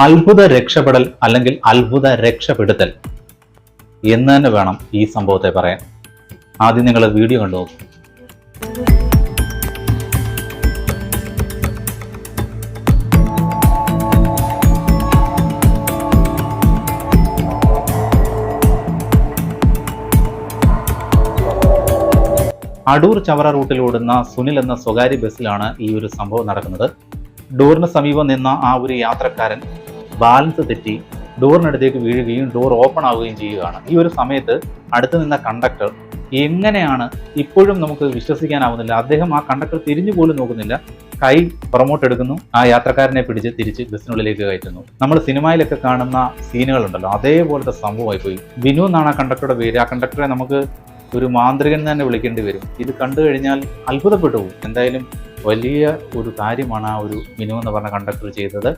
അത്ഭുത രക്ഷപ്പെടൽ അല്ലെങ്കിൽ അത്ഭുത രക്ഷപ്പെടുത്തൽ എന്ന് തന്നെ വേണം ഈ സംഭവത്തെ പറയാൻ. ആദ്യം നിങ്ങൾ വീഡിയോ കണ്ടു നോക്കും. അടൂർ ചവറ റൂട്ടിൽ ഓടുന്ന സുനിൽ എന്ന സ്വകാര്യ ബസ്സിലാണ് ഈ ഒരു സംഭവം നടക്കുന്നത്. ഡോറിന് സമീപം നിന്ന ആ ഒരു യാത്രക്കാരൻ ബാലൻസ് തെറ്റി ഡോറിനടുത്തേക്ക് വീഴുകയും ഡോർ ഓപ്പൺ ആവുകയും ചെയ്യുകയാണ്. ഈ ഒരു സമയത്ത് അടുത്ത് നിന്ന കണ്ടക്ടർ എങ്ങനെയാണ് ഇപ്പോഴും നമുക്ക് വിശ്വസിക്കാനാവുന്നില്ല. അദ്ദേഹം ആ കണ്ടക്ടർ തിരിഞ്ഞു പോലും നോക്കുന്നില്ല, കൈ പുറമോട്ട് എടുക്കുന്നു, ആ യാത്രക്കാരനെ പിടിച്ച് തിരിച്ച് ബസ്സിനുള്ളിലേക്ക് കയറ്റുന്നു. നമ്മൾ സിനിമയിലൊക്കെ കാണുന്ന സീനുകളുണ്ടല്ലോ, അതേപോലത്തെ സംഭവമായി പോയി. ബിനു എന്നാണ് ആ കണ്ടക്ടറുടെ പേര്. ആ കണ്ടക്ടറെ നമുക്ക് ഒരു മാന്ത്രികൻ തന്നെ വിളിക്കേണ്ടി വരും. ഇത് കണ്ടു കഴിഞ്ഞാൽ അത്ഭുതപ്പെട്ടു പോകും. എന്തായാലും വലിയ ഒരു കാര്യമാണ് ആ ഒരു ബിനു എന്ന് പറഞ്ഞ കണ്ടക്ടർ ചെയ്തത്.